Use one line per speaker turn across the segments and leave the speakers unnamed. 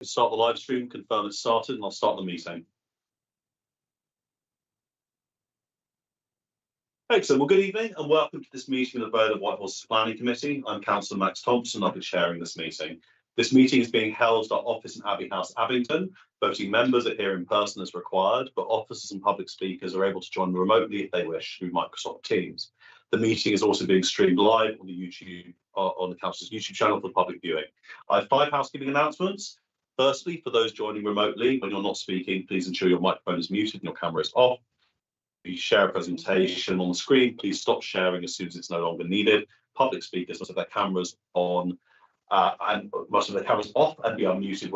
Start the live stream, confirm it's started, and I'll start the meeting. Excellent. Well, good evening and welcome to this meeting of the Vale White Horses Planning Committee. I'm Councillor Max Thompson. I'll be chairing this meeting. This meeting is being held at our office in Abbey House, Abington. Voting members are here in person as required, but officers and public speakers are able to join remotely if they wish through Microsoft Teams. The meeting is also being streamed live on the Council's YouTube channel for public viewing. I have 5 housekeeping announcements. Firstly, for those joining remotely, when you're not speaking, please ensure your microphone is muted and your camera is off. If you share a presentation on the screen, please stop sharing as soon as it's no longer needed. Public speakers must have their cameras on and must have their cameras off and be unmuted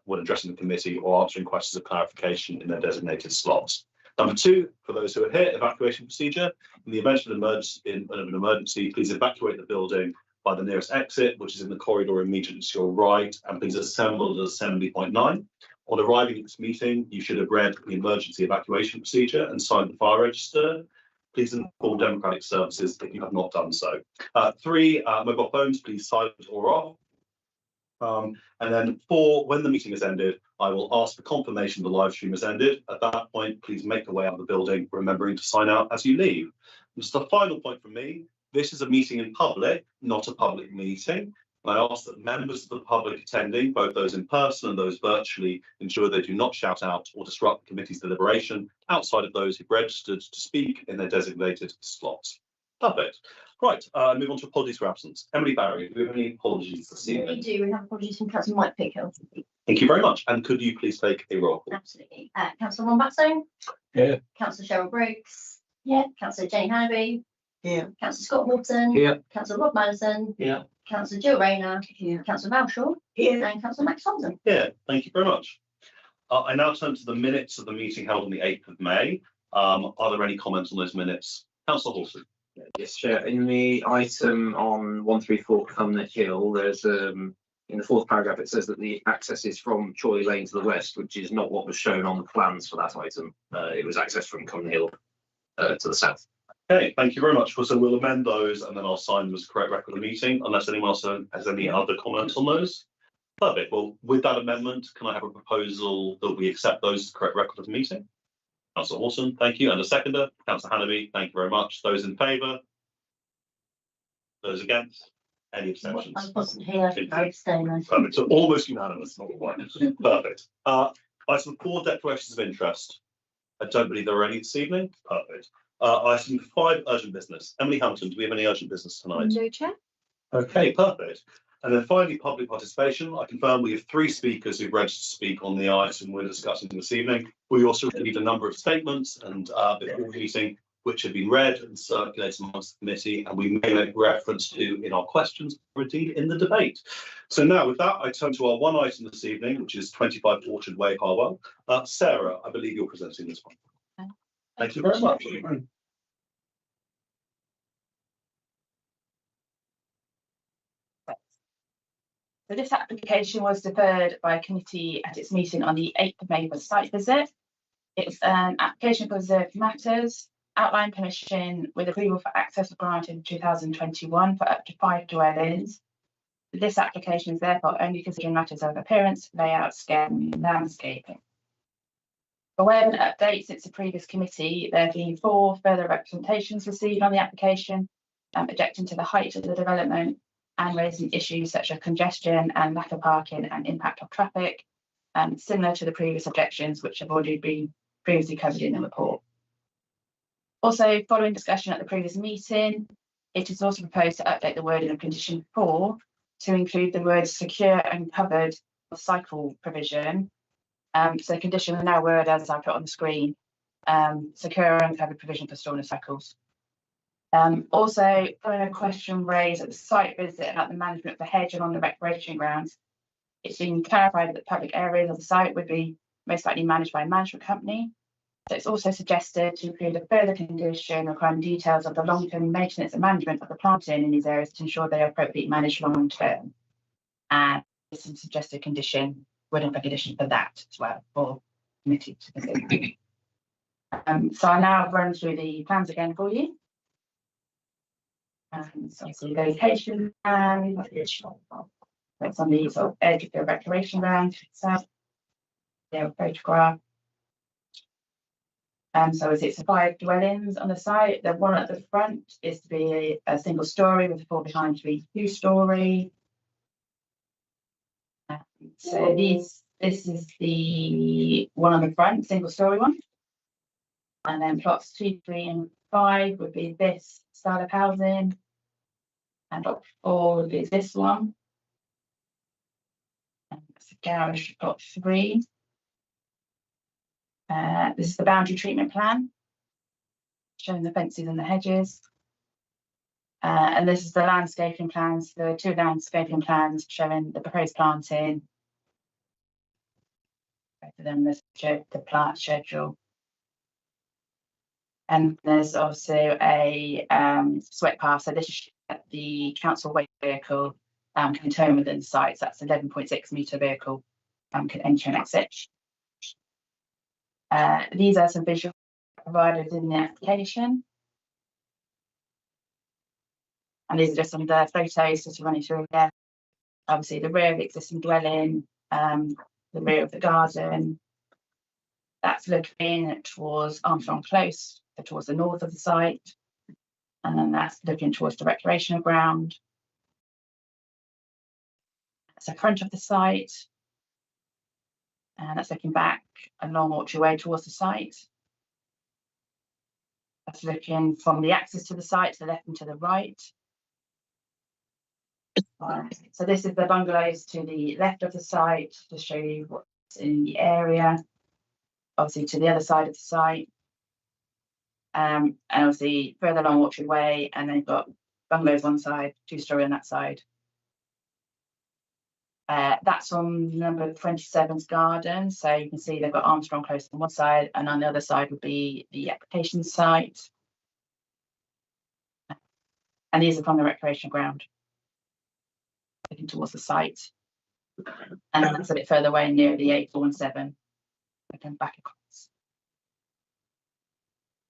when addressing the committee or answering questions of clarification in their designated slots. Number 2, for those who are here, evacuation procedure. In the event of an emergency, please evacuate the building by the nearest exit, which is in the corridor immediately to your right, and please assemble at assembly point 9. On arriving at this meeting, you should have read the emergency evacuation procedure and signed the fire register. Please inform Democratic Services if you have not done so. 3, mobile phones, please silent or off. And then 4, when the meeting has ended, I will ask for confirmation the live stream has ended. At that point, please make your way out of the building, remembering to sign out as you leave. Just the final point from me. This is a meeting in public, not a public meeting. I ask that members of the public attending, both those in person and those virtually, ensure they do not shout out or disrupt the committee's deliberation outside of those who've registered to speak in their designated slots. Perfect. Right, move on to apologies for absence. Emily Barry, do we have any apologies this evening?
We do. We have apologies from Councillor Mike Pickhill.
Thank you very much. And could you please take a roll call?
Absolutely. Councillor Ron Batstone?
Here.
Councillor Cheryl Briggs? Yeah. Councillor Jane Hannaby?
Here.
Councillor Scott Morton?
Here.
Councillor Rob Madison?
Here.
Councillor Jill Rayner? Here. Councillor Valshaw?
Here.
And Councillor Max Thompson?
Yeah, thank you very much. I now turn to the minutes of the meeting held on the 8th of May. Are there any comments on those minutes? Councillor Horsley.
Yes, Chair. In the item on 134 Cumnor Hill, there's in the 4th paragraph it says that the access is from Chorley Lane to the west, which is not what was shown on the plans for that item. It was access from Cumnor Hill to the south.
Okay, thank you very much. So we'll amend those and then I'll sign them as correct record of the meeting, unless anyone else has any other comments on those. Perfect. Well, with that amendment, can I have a proposal that we accept those as correct record of the meeting? Councillor Horton, thank you. And a seconder, Councillor Hannaby, thank you very much. Those in favour? Those against? Any abstentions?
I wasn't here. I abstained.
Perfect. So almost unanimous, not quite. Perfect. Item 4, declarations of interest. I don't believe there are any this evening. Perfect. Item 5, urgent business. Emily Hamilton, do we have any urgent business tonight?
No, Chair.
Okay, perfect. And then finally, public participation. I confirm we have 3 speakers who've registered to speak on the item we're discussing this evening. We also received a number of statements and before the meeting, which have been read and circulated amongst the committee, and we may make reference to in our questions or indeed in the debate. So now with that, I turn to our one item this evening, which is 25 Orchard Way, Harwell. Sarah, I believe you're presenting this one. Thank you very much.
So this application was deferred by a committee at its meeting on the 8th of May for a site visit. It's an application for reserved matters, outline permission with approval for access granted in 2021 for up to 5 dwellings. This application is therefore only considering matters of appearance, layout, scale and landscaping. By way of an update since the previous committee, there have been 4 further representations received on the application, objecting to the height of the development and raising issues such as congestion and lack of parking and impact of traffic, similar to the previous objections which have already been previously covered in the report. Also, following discussion at the previous meeting, it is also proposed to update the wording of condition 4 to include the words secure and covered cycle provision. So the condition will now word as I put on the screen, secure and covered provision for stolen cycles. Also, following a question raised at the site visit about the management of the hedge along the recreation grounds, it's been clarified that public areas of the site would be most likely managed by a management company. So it's also suggested to include a further condition requiring details of the long-term maintenance and management of the planting in these areas to ensure they are appropriately managed long-term. And some suggested condition, wording for condition for that as well, for committee to consider. So I'll now run through the plans again for you. So the location and It's on the sort of edge of the recreation ground itself. There, photograph. So as it's 5 dwellings on the site, the one at the front is to be a single story with the four behind to be 2-story. So this is the one on the front, single story one. And then plots 2, 3, and 5 would be this style of housing. And plot 4 would be this one. And that's the garage, plot 3. This is the boundary treatment plan, showing the fences and the hedges. And this is the landscaping plans, the 2 landscaping plans showing the proposed planting. Both of them, the plant schedule. And there's also a sweat pass. So this is the council waste vehicle can turn within the site. So that's 11.6 metre vehicle can enter and exit. These are some visual provided in the application. And these are just some of the photos just running through here. Obviously the rear of the existing dwelling, the rear of the garden. That's looking towards Armstrong Close, so towards the north of the site. And then that's looking towards the recreational ground. That's the front of the site. And that's looking back along Orchard Way towards the site. That's looking from the access to the site to the left and to the right. So this is the bungalows to the left of the site to show you what's in the area. Obviously to the other side of the site. And obviously further along Orchard Way, and then you've got bungalows one side, 2-story on that side. That's on number 27's garden. So you can see they've got Armstrong Close on one side, and on the other side would be the application site. And these are from the recreation ground, looking towards the site. And then that's a bit further away near the 847, looking back across.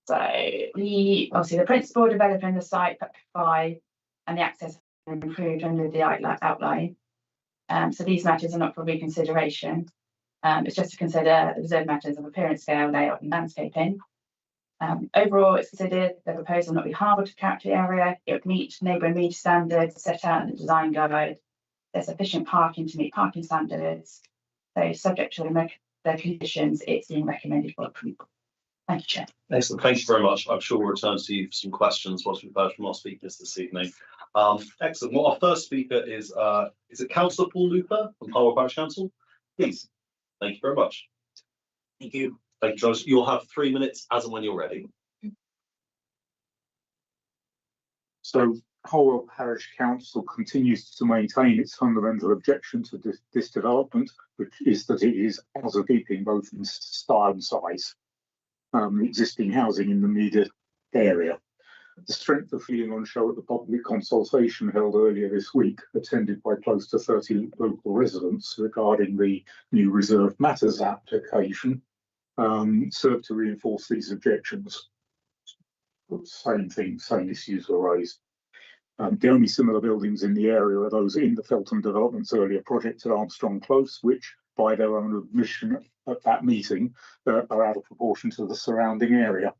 So obviously the principal developer in the site, 5, and the access improved under the outline. So these matters are not for reconsideration. It's just to consider the reserved matters of appearance, scale, layout, and landscaping. Overall, it's considered the proposal not be harbour to character area. It would meet neighbour meet standards set out in the design guide. There's sufficient parking to meet parking standards. So subject to the conditions, it's being recommended for approval. Thank you, Chair.
Excellent. Thank you very much. I'm sure we'll return to you for some questions once we've heard from our speakers this evening. Excellent. Well, our first speaker is it Councillor Paul Looper from Harwell Parish Council? Please. Thank you very much.
Thank you.
Thank you, Joyce. You'll have 3 minutes as and when you're ready.
So Harwell Parish Council continues to maintain its fundamental objection to this development, which is that it is out of keeping both in style and size. Existing housing in the immediate area. The strength of feeling on show at the public consultation held earlier this week, attended by close to 30 local residents regarding the new reserved matters application, served to reinforce these objections. Same issues were raised. The only similar buildings in the area are those in the Feltham Development's earlier project at Armstrong Close, which, by their own admission at that meeting, are out of proportion to the surrounding area.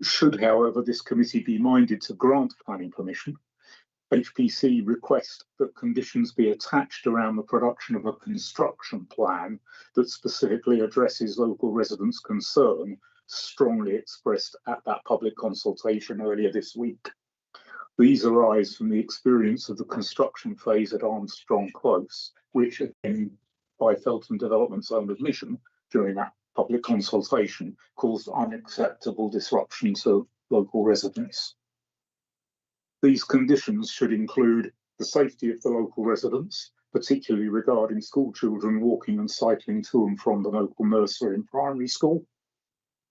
Should, however, this committee be minded to grant planning permission, HPC request that conditions be attached around the production of a construction plan that specifically addresses local residents' concern, strongly expressed at that public consultation earlier this week. These arise from the experience of the construction phase at Armstrong Close, which, again, by Feltham Development's own admission during that public consultation, caused unacceptable disruption to local residents. These conditions should include the safety of the local residents, particularly regarding school children walking and cycling to and from the local nursery and primary school,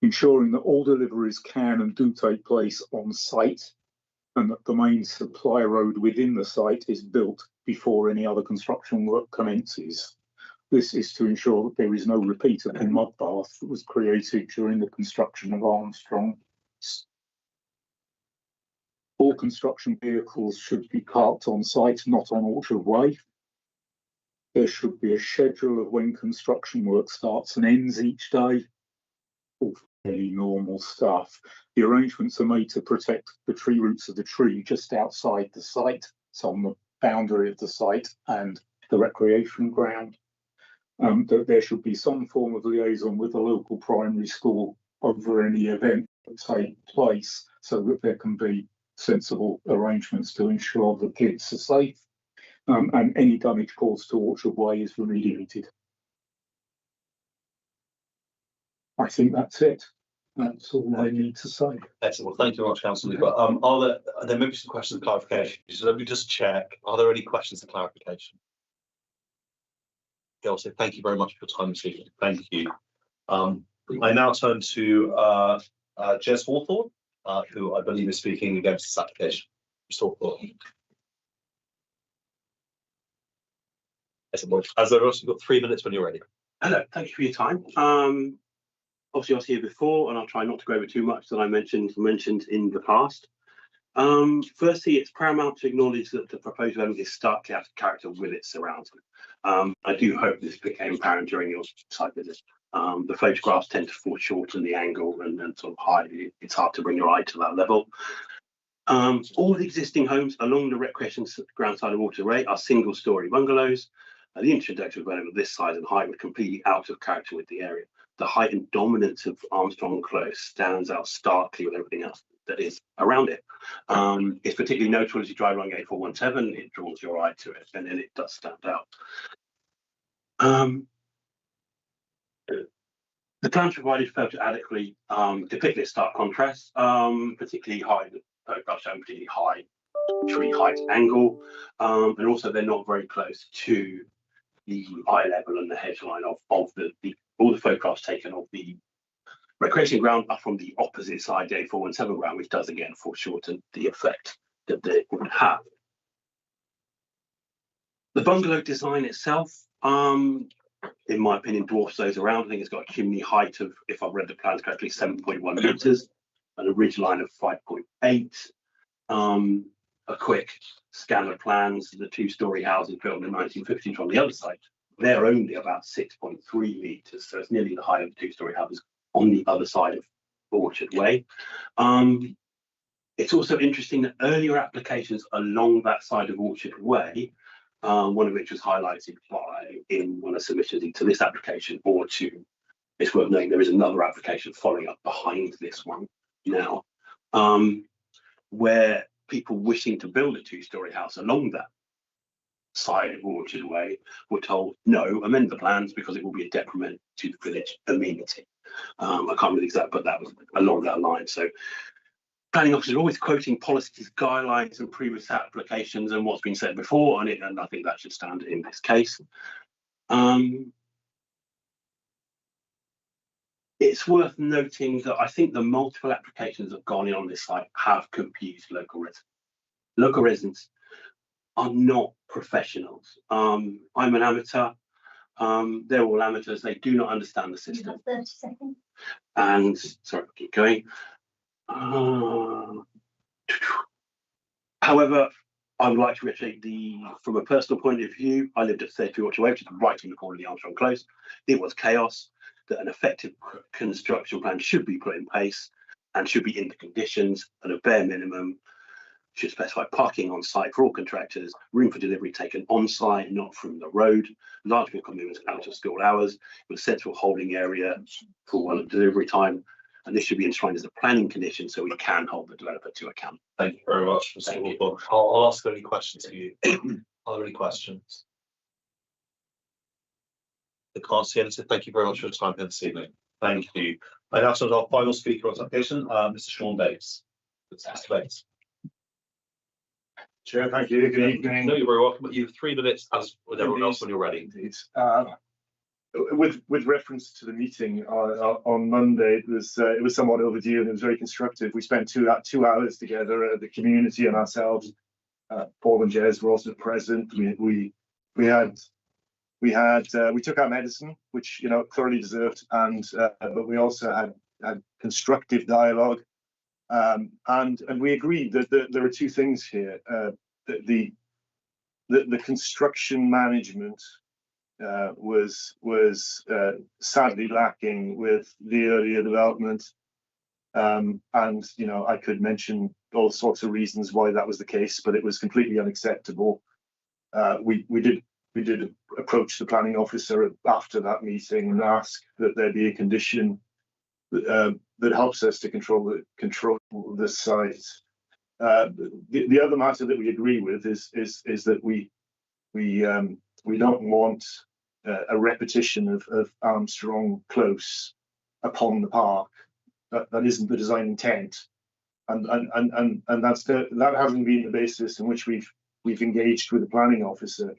ensuring that all deliveries can and do take place on site, and that the main supply road within the site is built before any other construction work commences. This is to ensure that there is no repeat of the mud bath that was created during the construction of Armstrong. All construction vehicles should be parked on site, not on Orchard Way. There should be a schedule of when construction work starts and ends each day. All fairly normal stuff. The arrangements are made to protect the tree roots of the tree just outside the site, so on the boundary of the site and the recreation ground. That there should be some form of liaison with the local primary school over any event that take place, so that there can be sensible arrangements to ensure the kids are safe. And any damage caused to Orchard Way is remediated. I think that's it. That's all I need to say.
Excellent. Well, thank you very much, Councillor Luke. Are there maybe some questions of clarification? So let me just check. Are there any questions of clarification? Okay, I'll say thank you very much for your time this evening. Thank you. I now turn to Jez Hawthorne, who I believe is speaking against this application. Mr. Hawthorne. As I've also got 3 minutes when you're ready.
Hello, thank you for your time. Obviously, I was here before, and I'll try not to go over too much that I mentioned in the past. Firstly, it's paramount to acknowledge that the proposed element is starkly out of character with its surroundings. I do hope this became apparent during your site visit. The photographs tend to foreshorten the angle and sort of hide it. It's hard to bring your eye to that level. All the existing homes along the recreation ground side of Orchard Way are single-storey bungalows. The introductory development of this size and height was completely out of character with the area. The height and dominance of Armstrong Close stands out starkly with everything else that is around it. It's particularly notable as you drive along A417, it draws your eye to it, and then it does stand out. The plans provided fail to adequately depict this stark contrast, particularly high, photographs showing particularly high tree height angle, and also they're not very close to the eye level and the hedge line of all the photographs taken of the recreation ground are from the opposite side, the A417 ground, which does again foreshorten the effect that they would have. The bungalow design itself, in my opinion, dwarfs those around. I think it's got a chimney height of, if I've read the plans correctly, 7.1 meters, and a ridge line of 5.8. A quick scan of plans, the two-storey houses built in the 1950s from the other side, they're only about 6.3 meters, so it's nearly the height of the two-storey houses on the other side of Orchard Way. It's also interesting that earlier applications along that side of Orchard Way, one of which was highlighted in one of the submissions to this application, or to, it's worth noting there is another application following up behind this one now, where people wishing to build a two-storey house along that side of Orchard Way were told, no, amend the plans because it will be a detriment to the village amenity. I can't remember the exact, but that was along that line. So planning officers are always quoting policies, guidelines and previous applications and what's been said before on it, and I think that should stand in this case. It's worth noting that I think the multiple applications that have gone in on this site have confused local residents. Local residents are not professionals. I'm an amateur. They're all amateurs. They do not understand the system.
You have 30 seconds.
And sorry, I'll keep going. However, I would like to reiterate from a personal point of view, I lived at 33 Orchard Way, which is right in the corner of the Armstrong Close. It was chaos. That an effective construction plan should be put in place and should be in the conditions at a bare minimum, should specify parking on site for all contractors, room for delivery taken on site, not from the road, large vehicle movements out of school hours, with a central holding area for one of delivery time. And this should be enshrined as a planning condition so we can hold the developer to account.
Thank you very much, Mr. Hawthorne. I'll ask any questions to you. Are there any questions? I can't see anything. Thank you very much for your time here this evening. Thank you. I now turn to our final speaker on this application, Mr. Sean Bates. Mr. Bates.
Chair, thank you. Good evening.
No, you're very welcome. But you have 3 minutes, as with everyone else, when you're ready.
With reference to the meeting on Monday, it was somewhat overdue and it was very constructive. We spent two hours together, the community and ourselves. Paul and Jez were also present. We took our medicine, which thoroughly deserved, and but we also had constructive dialogue. And we agreed that there are two things here. The construction management was sadly lacking with the earlier development. And I could mention all sorts of reasons why that was the case, but it was completely unacceptable. We did approach the planning officer after that meeting and ask that there be a condition that helps us to control the site. The other matter that we agree with is that we don't want a repetition of Armstrong Close upon the park. That isn't the design intent, and that hasn't been the basis in which we've engaged with the planning officer.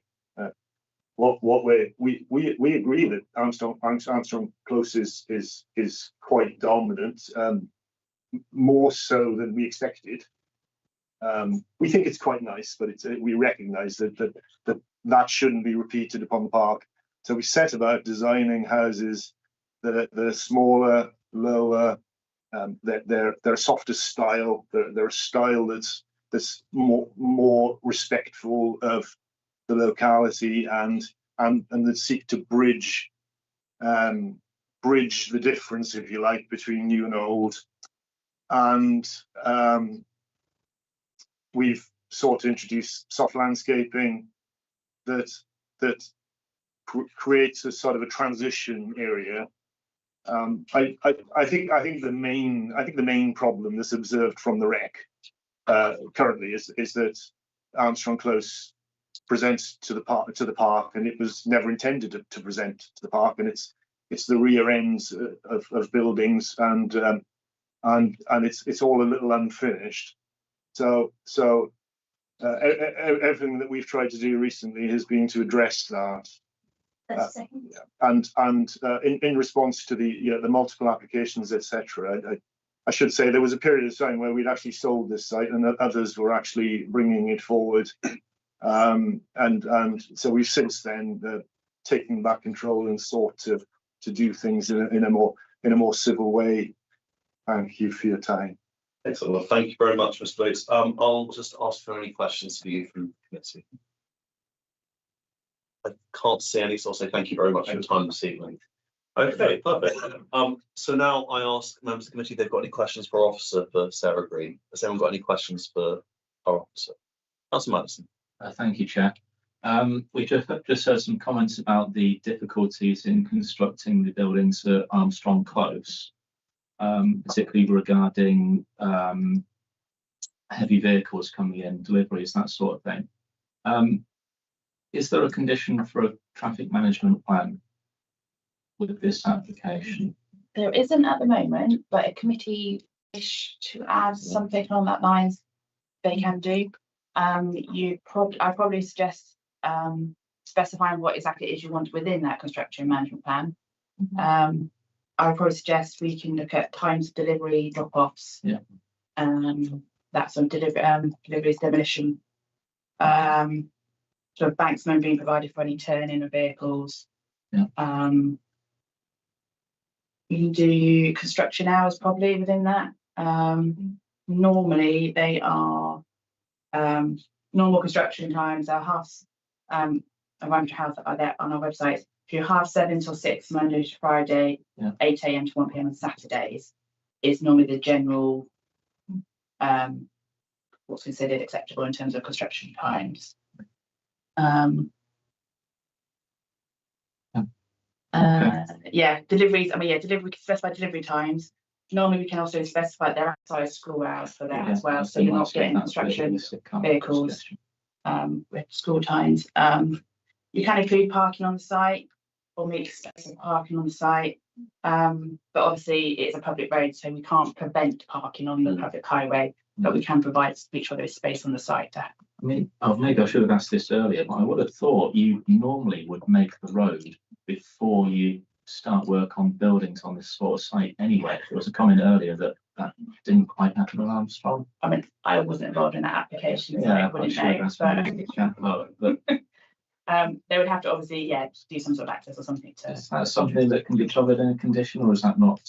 We agree that Armstrong Close is quite dominant, more so than we expected. We think it's quite nice, but we recognise that shouldn't be repeated upon the park. So we set about designing houses that are smaller, lower. They're a softer style. They're a style that's more respectful of the locality and that seek to bridge the difference, if you like, between new and old. And we've sought to introduce soft landscaping that creates a sort of a transition area. I think the main problem that's observed from the rec currently is that Armstrong Close presents to the park, and it was never intended to present to the park, and it's the rear ends of buildings, and it's all a little unfinished. So everything that we've tried to do recently has been to address that. And in response to the multiple applications, etc. I should say there was a period of time where we'd actually sold this site, and others were actually bringing it forward. And so we've since then taken back control and sought to do things in a more civil way. Thank you for your time.
Excellent. Well, thank you very much, Mr. Bates. I'll just ask for any questions for you from the committee. I can't see any, so I'll say thank you very much for your time this evening. Okay, perfect. So now I ask members of the committee if they've got any questions for our officer, for Sarah Green. Has anyone got any questions for our officer? Councillor Madison.
Thank you, Chair. We just heard some comments about the difficulties in constructing the buildings at Armstrong Close, particularly regarding heavy vehicles coming in, deliveries, that sort of thing. Is there a condition for a traffic management plan with this application?
There isn't at the moment, but a committee wish to add something along that lines, they can do. I probably suggest specifying what exactly it is you want within that construction management plan. I would probably suggest we can look at times of delivery, drop-offs.
Yeah.
That's on deliveries, demolition. Sort of banksman being provided for any turn-in of vehicles.
Yeah.
You can do construction hours probably within that. Normally they are normal construction times are half. I won't have that there on our website. If you're 7:30 till 6 Monday to Friday,
yeah.
8 AM to 1 PM on Saturdays is normally the general what's considered acceptable in terms of construction times. Yeah, deliveries. Delivery, we can specify delivery times. Normally, we can also specify their outside school hours for that as well, so you're not getting construction vehicles with school times. You can include parking on the site or make space for parking on the site, but obviously it's a public road, so we can't prevent parking on the public highway, but we can make sure there is space on the site.
Maybe I should have asked this earlier, but I would have thought you normally would make the road before you start work on buildings on this sort of site anyway. There was a comment earlier that didn't quite happen on Armstrong.
I wasn't involved in that application, so
yeah,
I wouldn't know. But they would have to obviously, do some sort of access or something to.
Is that something that can be covered in a condition, or is that not?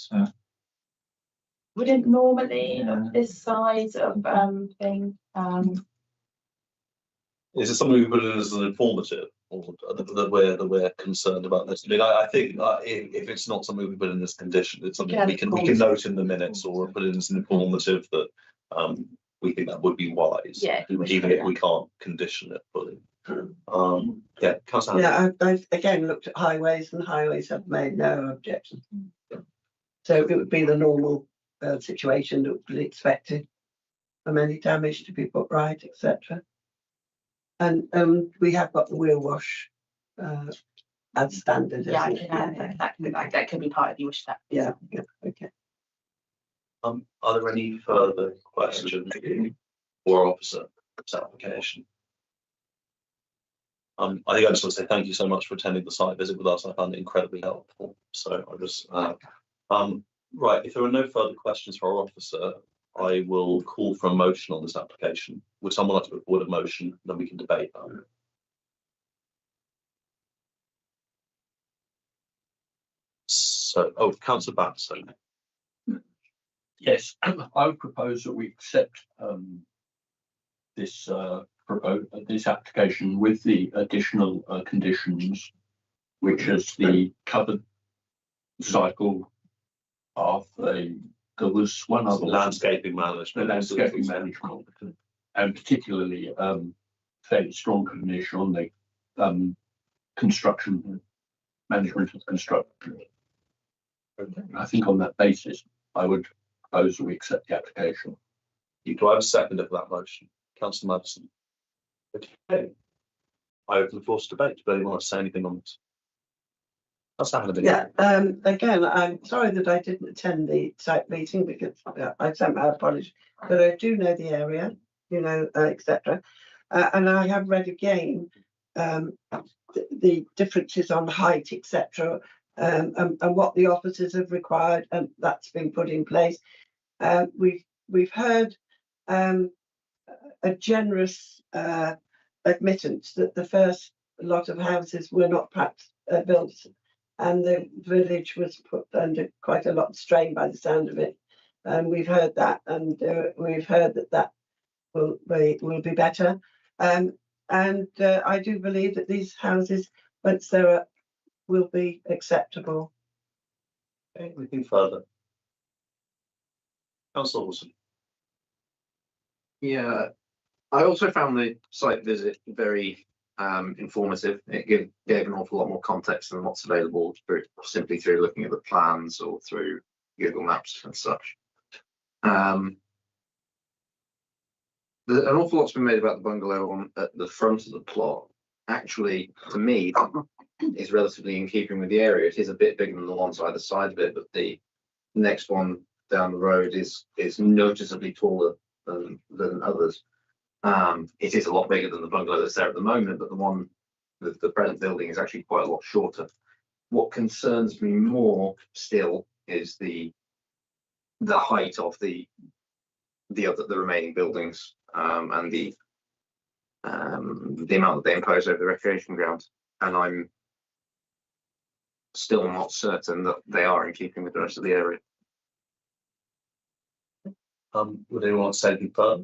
wouldn't normally
Yeah.
this size of thing.
Is it something we put in as an informative, or that we're concerned about this? I mean, I think if it's not something we put in this condition, it's something
Yeah,
we can note in the minutes or put in as an informative that we think that would be wise.
Yeah,
Even if we can't condition it fully. Yeah, Councillor.
Yeah, I've again looked at highways, and highways have made no objection. So it would be the normal situation that would be expected from any damage to be put right, etc. And we have got the wheel wash as standard.
Yeah, I
isn't it?
can that can be part of the wish that.
Yeah, okay.
Are there any further questions for officer this application? I think I just want to say thank you so much for attending the site visit with us. I found it incredibly helpful. So I just right. If there are no further questions for our officer, I will call for a motion on this application. Would someone like to put forward a motion? Then we can debate that. So, Councillor Batson.
Yes, I would propose that we accept this this application with the additional conditions, which is the covered cycle path. There was one other
Landscaping
the
management.
landscaping management, and particularly fairly strong condition on the construction management of construction. I think on that basis, I would propose that we accept the application.
Do I have a seconder for that motion? Councillor Madison. Okay. I open the floor to debate. Does anyone want to say anything on this? That's not going
Yeah, again, I'm sorry that I didn't attend the site meeting because I sent my apology, but I do know the area, you know, etc. And I have read again the differences on height, etc. And what the officers have required, and that's been put in place. We've heard a generous admittance that the first lot of houses were not perhaps built, and the village was put under quite a lot of strain by the sound of it. And we've heard that, and we've heard that will be better. And I do believe that these houses, once they're up, will be acceptable.
Okay, anything further? Councillor Wilson.
Yeah, I also found the site visit very informative. It gave an awful lot more context than what's available simply through looking at the plans or through Google Maps and such. An awful lot's been made about the bungalow at the front of the plot. Actually, to me, is relatively in keeping with the area. It is a bit bigger than the ones either side of it, but the next one down the road is noticeably taller than others. It is a lot bigger than the bungalow that's there at the moment, but the one with the present building is actually quite a lot shorter. What concerns me more still is the height of the remaining buildings, and the amount that they impose over the recreation ground, and I'm still not certain that they are in keeping with the rest of the area.
Would anyone want to say anything further?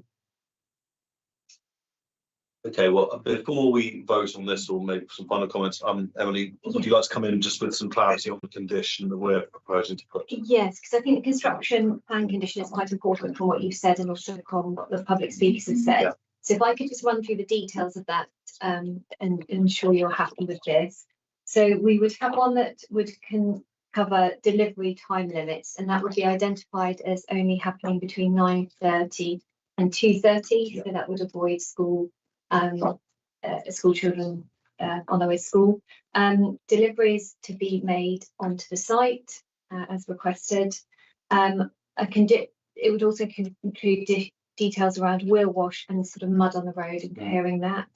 Okay, well, before we vote on this, or maybe some final comments, Emily, would you like to come in just with some clarity on the condition that we're proposing to put?
Yes, because I think the construction plan condition is quite important from what you've said and also from what the public speakers have said.
Yeah.
So if I could just run through the details of that and ensure you're happy with this. So we would have one that can cover delivery time limits, and that would be identified as only happening between 9:30 and 2:30.
Yeah.
So that would avoid school children on their way to school. Deliveries to be made onto the site as requested. It would also include details around wheel wash and sort of mud on the road and clearing that.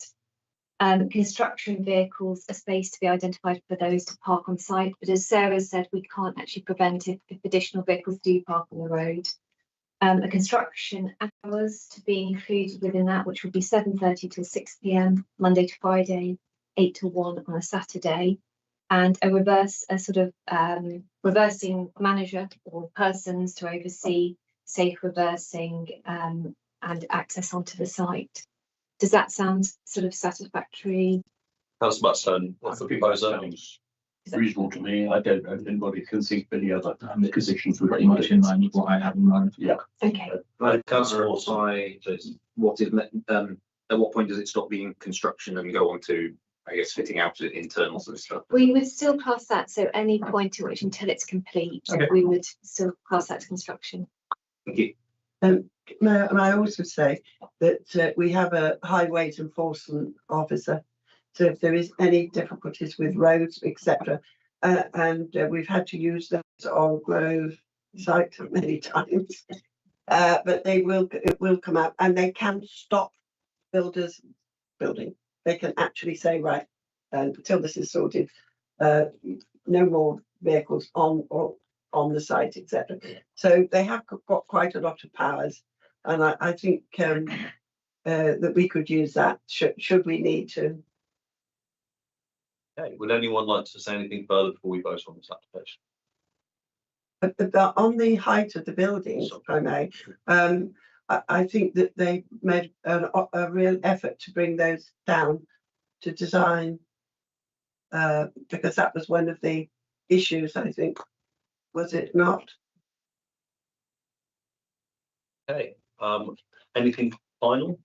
Construction vehicles, a space to be identified for those to park on site, but as Sarah said, we can't actually prevent it if additional vehicles do park on the road. The construction hours to be included within that, which would be 7:30 till 6 p.m. Monday to Friday, 8 to 1 on a Saturday, and a sort of reversing manager or persons to oversee safe reversing and access onto the site. Does that sound sort of satisfactory?
Councillor Buxton, what's the proposer?
Sounds reasonable to me. I don't know if anybody can think of any other conditions.
Pretty much in line with what I have in mind.
Yeah.
Okay.
Councillor
What is at what point does it stop being construction and go on to, I guess, fitting out internals and stuff?
We would still class that, so any point at which until it's complete,
Okay.
we would still class that as construction.
Thank you.
May I also say that we have a highways enforcement officer. So if there is any difficulties with roads, etc., and we've had to use those on Grove site many times, but it will come out and they can stop builders building. They can actually say, right, until this is sorted, no more vehicles on the site, etc. So they have got quite a lot of powers, and I think that we could use that should we need to.
Okay, would anyone like to say anything further before we vote on this application?
But on the height of the buildings, if I may, I think that they made a real effort to bring those down to design, because that was one of the issues, I think, was it not?
Okay, anything final?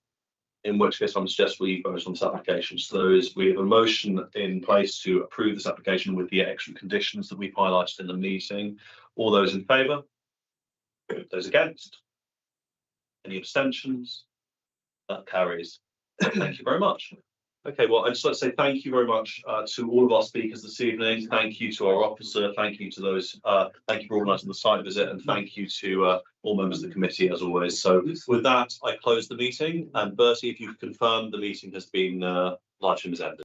In which case I'm suggesting we vote on this application. So we have a motion in place to approve this application with the extra conditions that we've highlighted in the meeting. All those in favour? Those against? Any abstentions? That carries. Thank you very much. Okay, well, I'd just like to say thank you very much to all of our speakers this evening. Thank you to our officer. Thank you to those. Thank you for organising the site visit, and thank you to all members of the committee as always. So with that, I close the meeting. And Bertie, if you confirm the meeting has been live stream has ended.